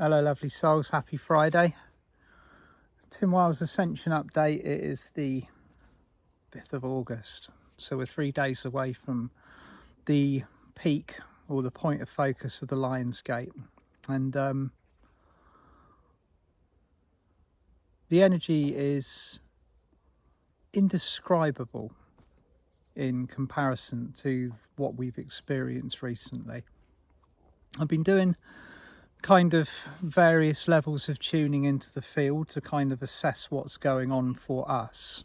Hello lovely souls, happy Friday. Tim Wiles Ascension update. It is the 5th of August, so we're 3 days away from the peak or the point of focus of the Lion's Gate, and the energy is indescribable in comparison to what we've experienced recently. I've been doing kind of various levels of tuning into the field to kind of assess what's going on for us,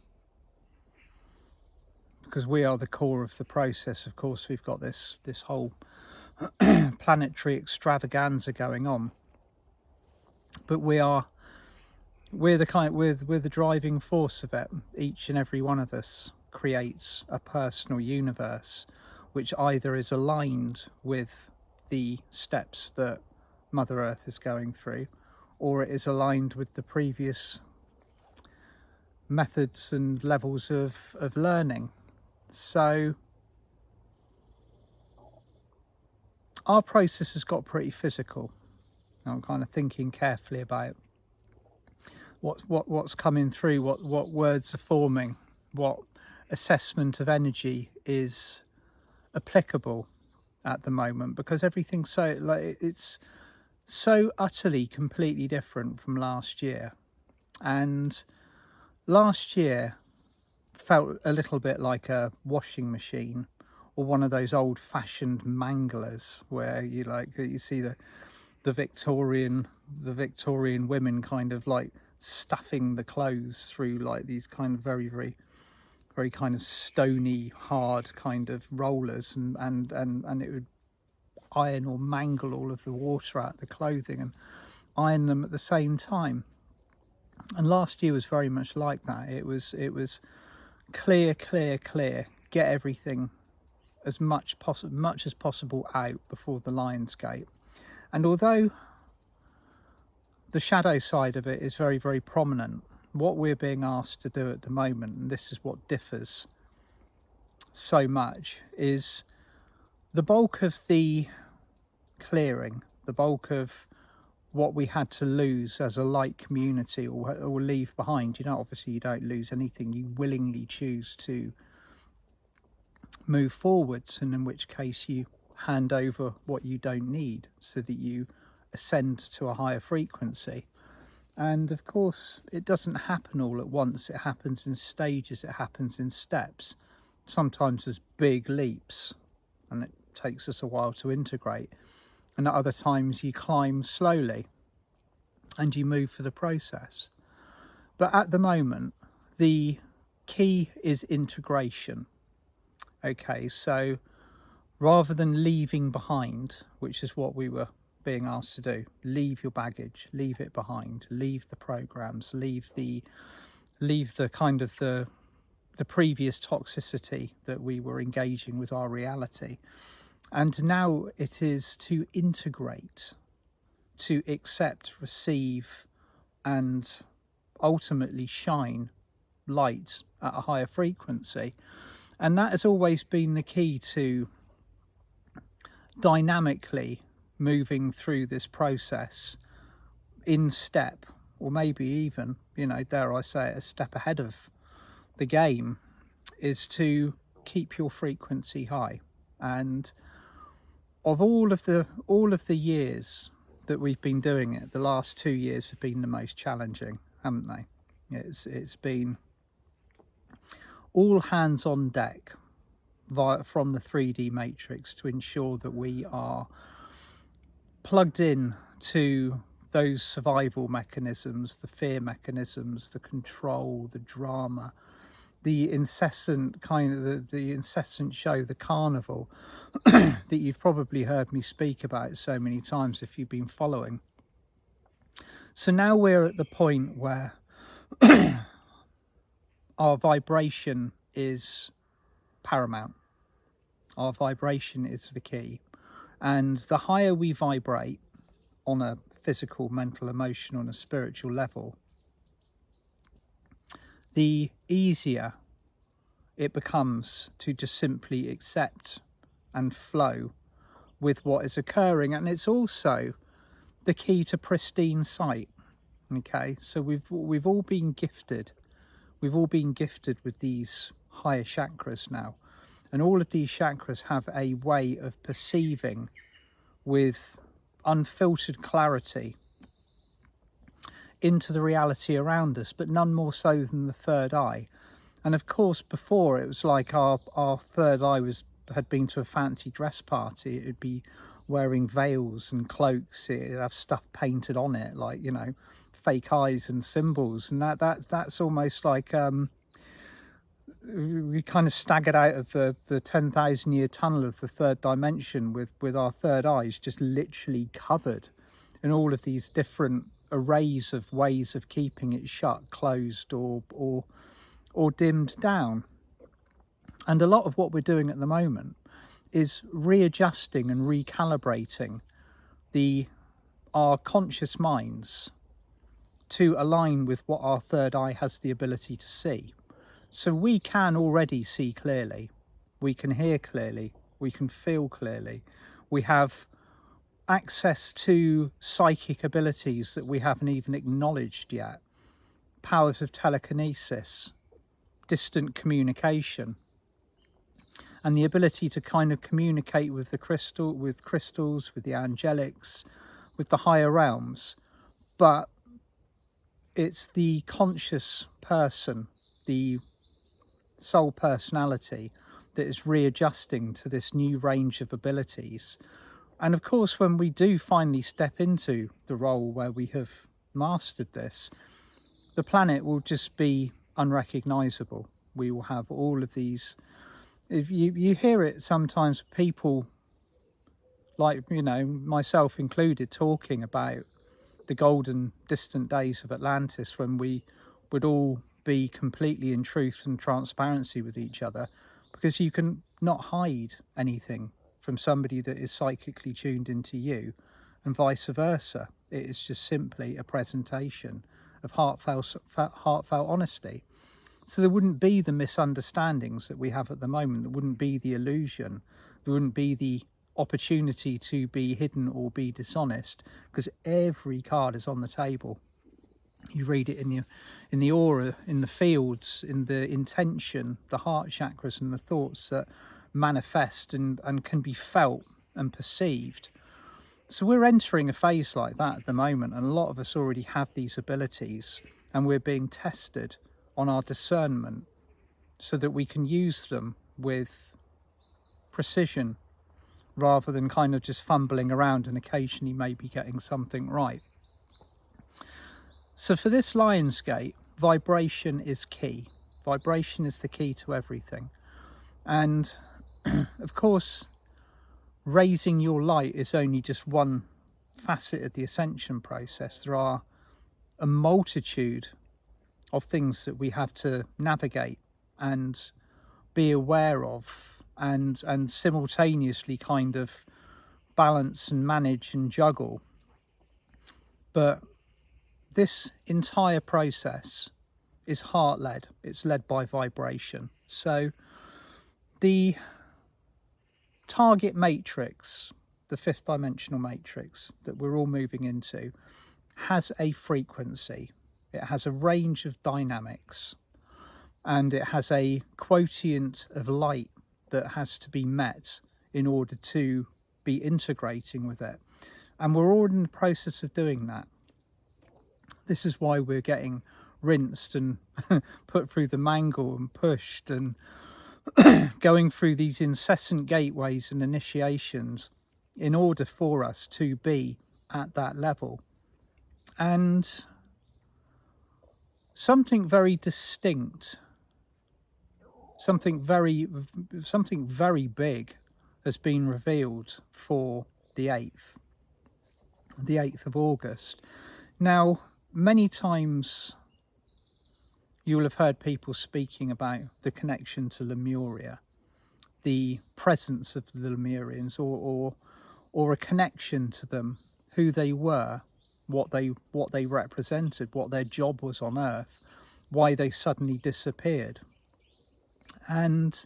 because we are the core of the process. Of course, we've got this whole planetary extravaganza going on, but we're the driving force of it. Each and every one of us creates a personal universe which either is aligned with the steps that Mother Earth is going through, or it is aligned with the previous methods and levels of learning. So our process has got pretty physical. I'm kind of thinking carefully about what's coming through, what words are forming, what assessment of energy is applicable at the moment, because everything's so it's so utterly completely different from last year. And last year felt a little bit like a washing machine or one of those old-fashioned manglers where you see the Victorian women kind of like stuffing the clothes through like these kind of very kind of stony hard kind of rollers, and it would iron or mangle all of the water out of the clothing and iron them at the same time. And last year was very much like that. It was clear, get everything as much as possible out before the Lion's Gate. And although the shadow side of it is very, very prominent, what we're being asked to do at the moment, and this is what differs so much, is the bulk of the clearing, the bulk of what we had to lose as a light community or leave behind. Obviously you don't lose anything, you willingly choose to move forwards, and in which case you hand over what you don't need so that you ascend to a higher frequency. And of course it doesn't happen all at once, it happens in stages, it happens in steps, sometimes as big leaps, and it takes us a while to integrate. And at other times you climb slowly and you move for the process. But at the moment, the key is integration. Okay, so rather than leaving behind, which is what we were being asked to do, leave your baggage, leave it behind, leave the programs, leave the kind of the previous toxicity that we were engaging with our reality. And now it is to integrate, to accept, receive, and ultimately shine light at a higher frequency. And that has always been the key to dynamically moving through this process in step, or maybe even, dare I say it, a step ahead of the game, is to keep your frequency high. And of all of the years that we've been doing it, the last 2 years have been the most challenging, haven't they? It's been all hands on deck from the 3D matrix to ensure that we are plugged in to those survival mechanisms, the fear mechanisms, the control, the drama, the incessant the incessant show, the carnival that you've probably heard me speak about so many times if you've been following. So now we're at the point where our vibration is paramount. Our vibration is the key. And the higher we vibrate on a physical, mental, emotional, and a spiritual level, the easier it becomes to just simply accept and flow with what is occurring. And it's also the key to pristine sight. Okay, so we've all been gifted. We've all been gifted with these higher chakras now. And all of these chakras have a way of perceiving with unfiltered clarity into the reality around us, but none more so than the third eye. And of course, before it was like our third eye had been to a fancy dress party. It would be wearing veils and cloaks. It would have stuff painted on it, like, you know, fake eyes and symbols. And that's almost like we kind of staggered out of the 10,000-year tunnel of the third dimension with our third eyes just literally covered in all of these different arrays of ways of keeping it shut, closed, or dimmed down. And a lot of what we're doing at the moment is readjusting and recalibrating our conscious minds to align with what our third eye has the ability to see. So we can already see clearly, we can hear clearly, we can feel clearly, we have access to psychic abilities that we haven't even acknowledged yet, powers of telekinesis, distant communication, and the ability to kind of communicate with the crystals, with the angelics, with the higher realms. But it's the conscious person, the soul personality, that is readjusting to this new range of abilities. And of course, when we do finally step into the role where we have mastered this, the planet will just be unrecognizable. We will have all of these. If you hear it sometimes, people like, you know, myself included, talking about the golden distant days of Atlantis, when we would all be completely in truth and transparency with each other, because you can not hide anything from somebody that is psychically tuned into you, and vice versa. It is just simply a presentation of heartfelt honesty. So there wouldn't be the misunderstandings that we have at the moment. There wouldn't be the illusion. There wouldn't be the opportunity to be hidden or be dishonest, because every card is on the table. You read it in the aura, in the fields, in the intention, the heart chakras, and the thoughts that manifest and can be felt and perceived. So we're entering a phase like that at the moment, and a lot of us already have these abilities, and we're being tested on our discernment so that we can use them with precision, rather than kind of just fumbling around and occasionally maybe getting something right. So for this Lionsgate, vibration is key. Vibration is the key to everything. And of course, raising your light is only just one facet of the Ascension process. There are a multitude of things that we have to navigate and be aware of, and simultaneously kind of balance and manage and juggle. But this entire process is heart-led. It's led by vibration. So the target matrix, the fifth dimensional matrix that we're all moving into, has a frequency. It has a range of dynamics, and it has a quotient of light that has to be met in order to be integrating with it. And we're all in the process of doing that. This is why we're getting rinsed and put through the mangle and pushed and going through these incessant gateways and initiations in order for us to be at that level. And something very distinct, something very big has been revealed for the 8th of August. Now, many times you'll have heard people speaking about the connection to Lemuria, the presence of the Lemurians, or a connection to them, who they were, what they represented, what their job was on Earth, why they suddenly disappeared. And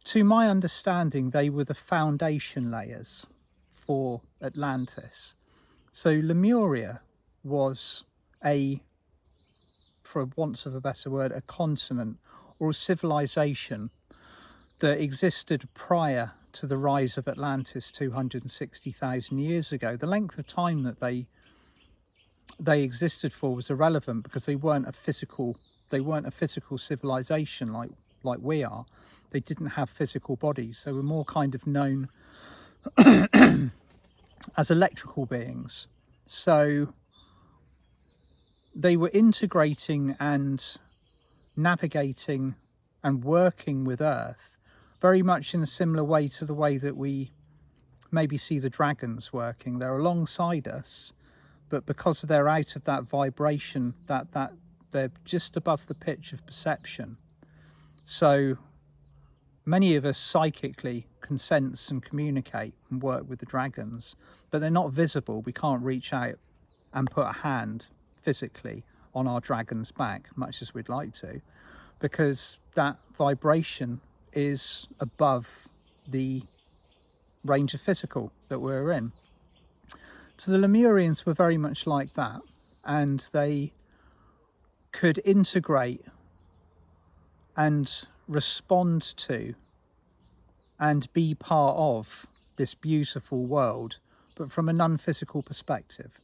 to my understanding, they were the foundation layers for Atlantis. So Lemuria was for want of a better word, a continent or a civilization that existed prior to the rise of Atlantis 260,000 years ago. The length of time that they existed for was irrelevant, because they weren't a physical civilization like we are. They didn't have physical bodies. They were more kind of known as electrical beings. So they were integrating and navigating and working with Earth very much in a similar way to the way that we maybe see the dragons working. They're alongside us, but because they're out of that vibration, that they're just above the pitch of perception. So many of us psychically can sense and communicate and work with the dragons, but they're not visible. We can't reach out and put a hand physically on our dragon's back, much as we'd like to, because that vibration is above the range of physical that we're in. So the Lemurians were very much like that, and they could integrate and respond to and be part of this beautiful world, but from a non-physical perspective.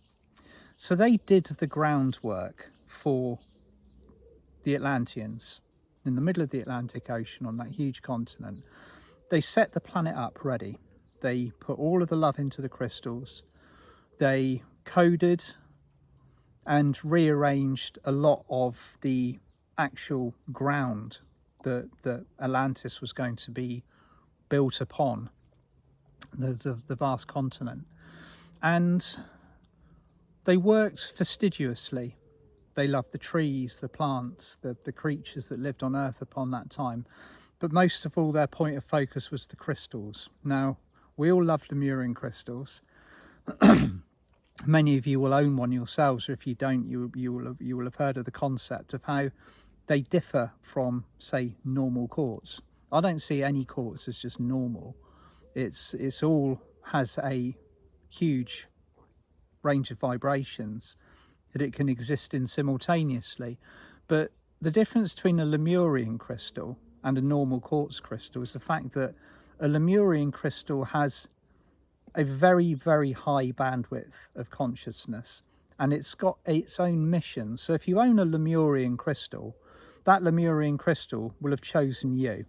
So they did the groundwork for the Atlanteans in the middle of the Atlantic Ocean on that huge continent. They set the planet up ready. They put all of the love into the crystals. They coded and rearranged a lot of the actual ground that Atlantis was going to be built upon, the vast continent. And they worked fastidiously. They loved the trees, the plants, the creatures that lived on Earth upon that time. But most of all, their point of focus was the crystals. Now, we all love Lemurian crystals. Many of you will own one yourselves, or if you don't, you will have heard of the concept of how they differ from, say, normal quartz. I don't see any quartz as just normal. It's all has a huge range of vibrations that it can exist in simultaneously. But the difference between a Lemurian crystal and a normal quartz crystal is the fact that a Lemurian crystal has a very, very high bandwidth of consciousness, and it's got its own mission. So if you own a Lemurian crystal, that Lemurian crystal will have chosen you.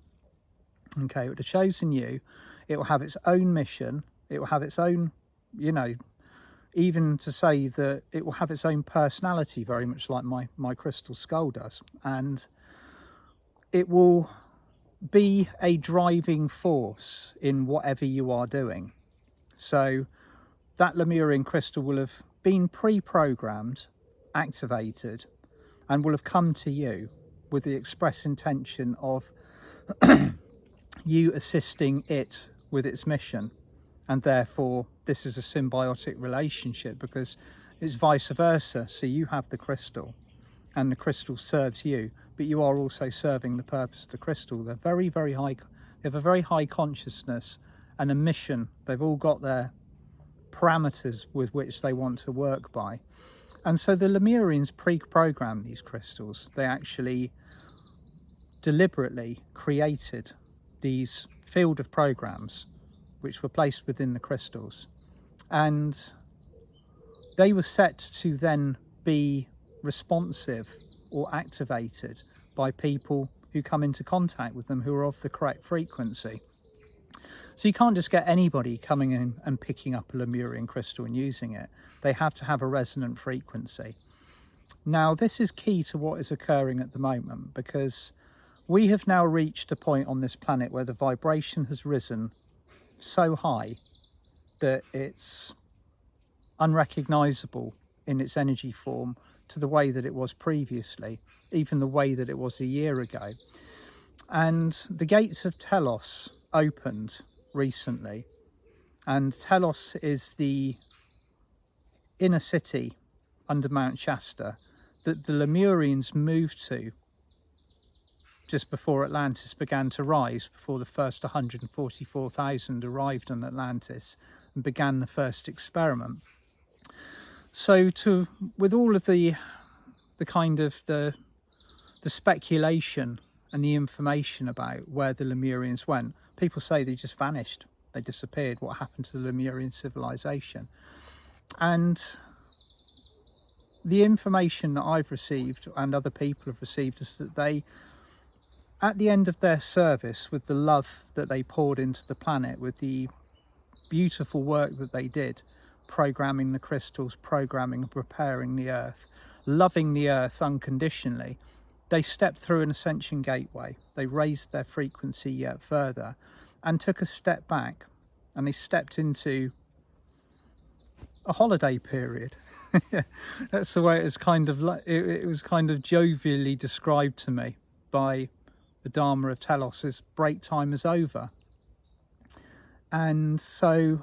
Okay, it would have chosen you. It will have its own mission. It will have its own, even to say that it will have its own personality, very much like my crystal skull does. And it will be a driving force in whatever you are doing. So that Lemurian crystal will have been pre-programmed, activated, and will have come to you with the express intention of you assisting it with its mission. And therefore, this is a symbiotic relationship, because it's vice versa. So you have the crystal, and the crystal serves you, but you are also serving the purpose of the crystal. They're very, very high. They have a very high consciousness and a mission. They've all got their parameters with which they want to work by. And so the Lemurians pre-programmed these crystals. They actually deliberately created these field of programs which were placed within the crystals, and they were set to then be responsive or activated by people who come into contact with them who are of the correct frequency. So you can't just get anybody coming in and picking up a Lemurian crystal and using it. They have to have a resonant frequency. Now, this is key to what is occurring at the moment, because we have now reached a point on this planet where the vibration has risen so high that it's unrecognizable in its energy form to the way that it was previously, even the way that it was a year ago. And the gates of Telos opened recently, and Telos is the inner city under Mount Shasta that the Lemurians moved to just before Atlantis began to rise, before the first 144,000 arrived on Atlantis and began the first experiment. So with all of the kind of the speculation and the information about where the Lemurians went, people say they just vanished, they disappeared. What happened to the Lemurian civilization? And the information that I've received and other people have received is that they, at the end of their service, with the love that they poured into the planet, with the beautiful work that they did, programming the crystals, programming and preparing the earth, loving the earth unconditionally, they stepped through an ascension gateway. They raised their frequency yet further and took a step back, and they stepped into a holiday period. That's the way it was kind of like, it was kind of jovially described to me by the Dharma of Telos as break time is over. And so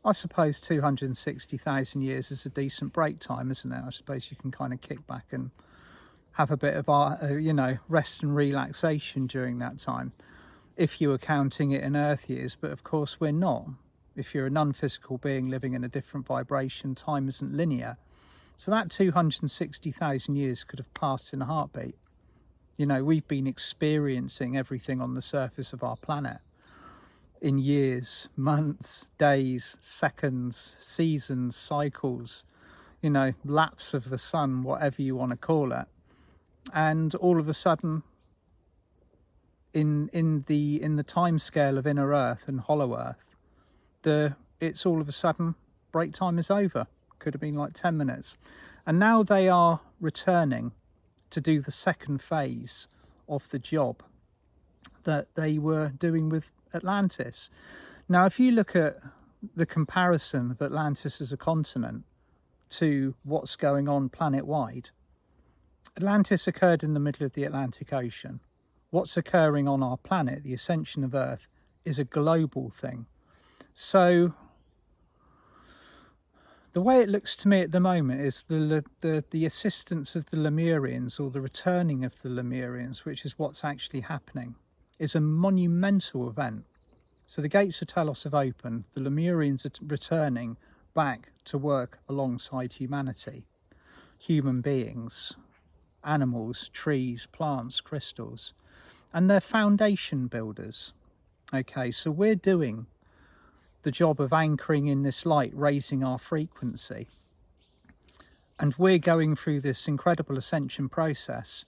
I suppose 260,000 years is a decent break time, isn't it? I suppose you can kind of kick back and have a bit of rest and relaxation during that time, if you were counting it in Earth years. But of course we're not. If you're a non-physical being living in a different vibration, time isn't linear. So that 260,000 years could have passed in a heartbeat. You know, we've been experiencing everything on the surface of our planet in years, months, days, seconds, seasons, cycles, you know, lapse of the sun, whatever you want to call it. And all of a sudden, in the time scale of inner Earth and hollow Earth, it's all of a sudden break time is over. Could have been like 10 minutes. And now they are returning to do the second phase of the job that they were doing with Atlantis. Now, if you look at the comparison of Atlantis as a continent to what's going on planet-wide, Atlantis occurred in the middle of the Atlantic Ocean. What's occurring on our planet, the ascension of Earth, is a global thing. So the way it looks to me at the moment is the assistance of the Lemurians, or the returning of the Lemurians, which is what's actually happening, is a monumental event. So the gates of Telos have opened. The Lemurians are returning back to work alongside humanity, human beings, animals, trees, plants, crystals, and they're foundation builders. Okay, so we're doing the job of anchoring in this light, raising our frequency, and we're going through this incredible ascension process.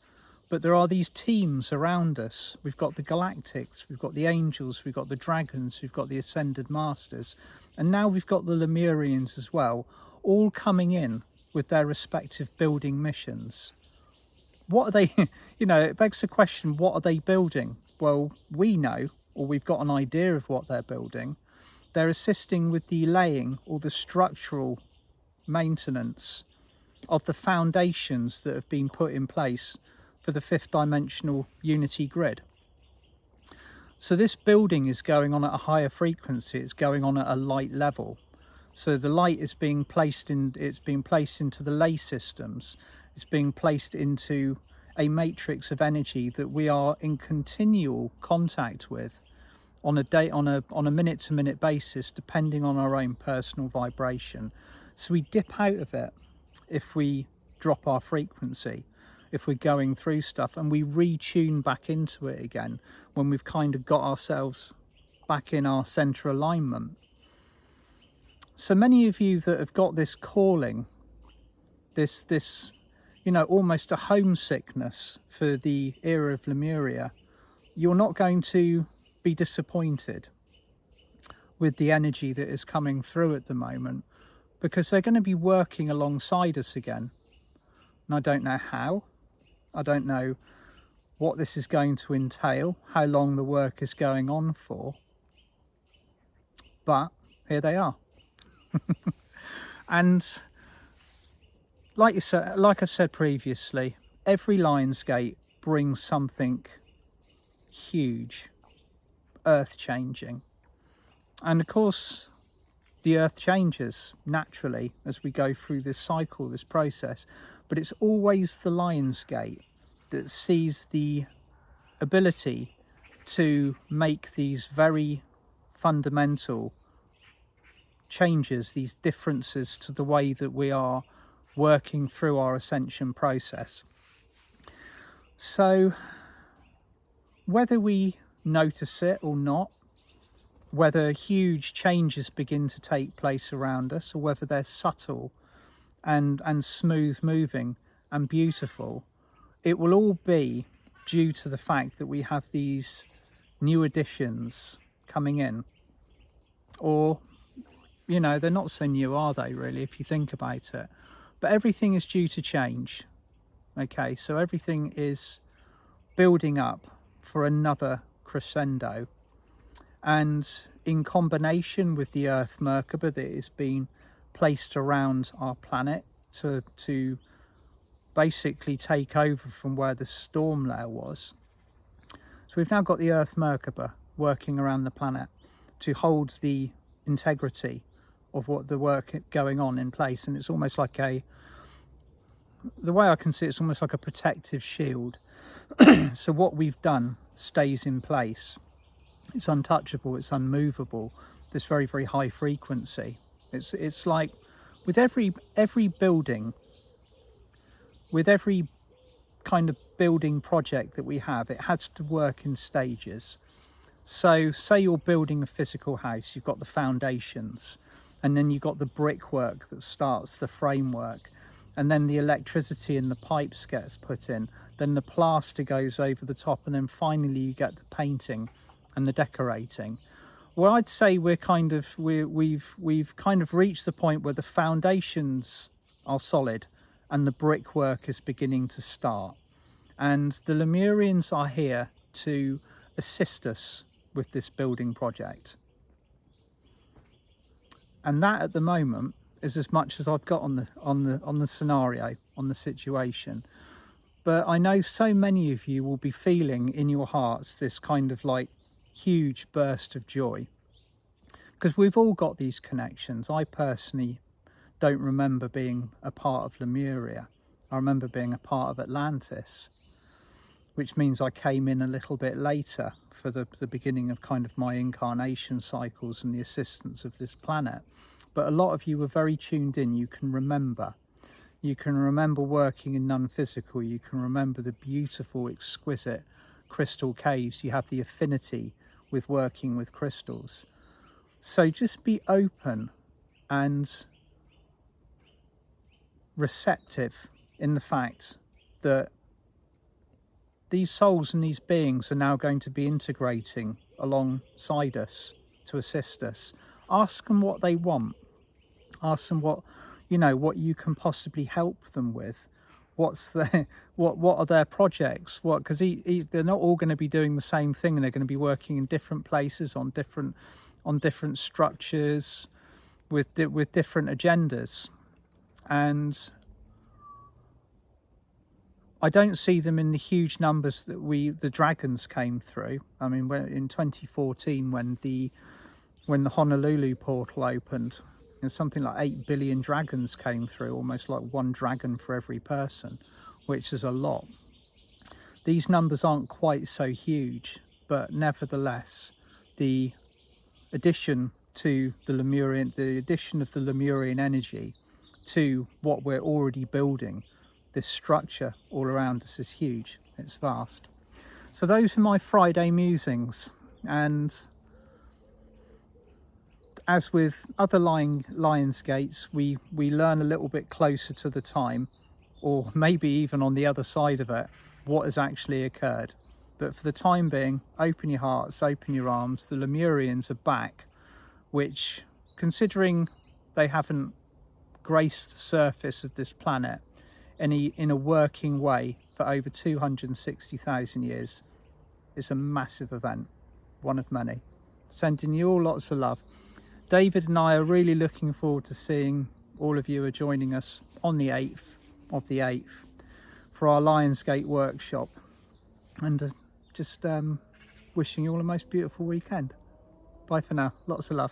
But there are these teams around us. We've got the galactics, we've got the angels, we've got the dragons, we've got the ascended masters, and now we've got the Lemurians as well, all coming in with their respective building missions. What are they, you know, it begs the question, what are they building? Well, we know, or we've got an idea of what they're building. They're assisting with the laying or the structural maintenance of the foundations that have been put in place for the fifth dimensional unity grid. So this building is going on at a higher frequency. It's going on at a light level. So the light is being placed in, it's being placed into the ley systems. It's being placed into a matrix of energy that we are in continual contact with on a minute to minute basis, depending on our own personal vibration. So we dip out of it if we drop our frequency, if we're going through stuff, and we retune back into it again when we've kind of got ourselves back in our center alignment. So many of you that have got this calling, this you know, almost a homesickness for the era of Lemuria, you're not going to be disappointed with the energy that is coming through at the moment, because they're going to be working alongside us again. And I don't know how, I don't know what this is going to entail, how long the work is going on for, but here they are. And like I said previously, every Lion's Gate brings something huge, earth-changing. And of course, the earth changes naturally as we go through this cycle, this process. But it's always the Lion's Gate that sees the ability to make these very fundamental changes, these differences to the way that we are working through our ascension process. So whether we notice it or not, whether huge changes begin to take place around us, or whether they're subtle and smooth moving and beautiful, it will all be due to the fact that we have these new additions coming in. Or, you know, they're not so new, are they, really, if you think about it? But everything is due to change. Okay, so everything is building up for another crescendo. And in combination with the Earth Merkaba that is being placed around our planet to basically take over from where the storm layer was. So we've now got the Earth Merkaba working around the planet to hold the integrity of what the work going on in place. And it's almost like the way I can see it, it's almost like a protective shield. So what we've done stays in place. It's untouchable, it's unmovable, this very, very high frequency. It's like with every building, with every kind of building project that we have, it has to work in stages. So say you're building a physical house, you've got the foundations, and then you've got the brickwork that starts the framework, and then the electricity and the pipes gets put in, then the plaster goes over the top, and then finally you get the painting and the decorating. Well, I'd say we've kind of reached the point where the foundations are solid and the brickwork is beginning to start. And the Lemurians are here to assist us with this building project. And that at the moment is as much as I've got on the scenario, on the situation. But I know so many of you will be feeling in your hearts this kind of like huge burst of joy, because we've all got these connections. I personally don't remember being a part of Lemuria. I remember being a part of Atlantis, which means I came in a little bit later for the beginning of kind of my incarnation cycles and the assistance of this planet. But a lot of you were very tuned in. You can remember. You can remember working in non-physical. You can remember the beautiful, exquisite crystal caves. You have the affinity with working with crystals. So just be open and receptive in the fact that these souls and these beings are now going to be integrating alongside us to assist us. Ask them what they want. Ask them what you can possibly help them with. What are their projects? Because they're not all going to be doing the same thing, and they're going to be working in different places on different structures with different agendas. And I don't see them in the huge numbers that the dragons came through. I mean, in 2014, when the Honolulu portal opened, and something like 8 billion dragons came through, almost like one dragon for every person, which is a lot. These numbers aren't quite so huge, but nevertheless, the addition to the addition of the Lemurian energy to what we're already building, this structure all around us, is huge. It's vast. So those are my Friday musings, and as with other Lions Gates, we learn a little bit closer to the time, or maybe even on the other side of it, what has actually occurred. But for the time being, open your hearts, open your arms. The Lemurians are back, which, considering they haven't graced the surface of this planet in a working way for over 260,000 years, is a massive event, one of many. Sending you all lots of love. David and I are really looking forward to seeing all of you are joining us on the 8th of the 8th for our Lionsgate workshop, and just wishing you all a most beautiful weekend. Bye for now. Lots of love.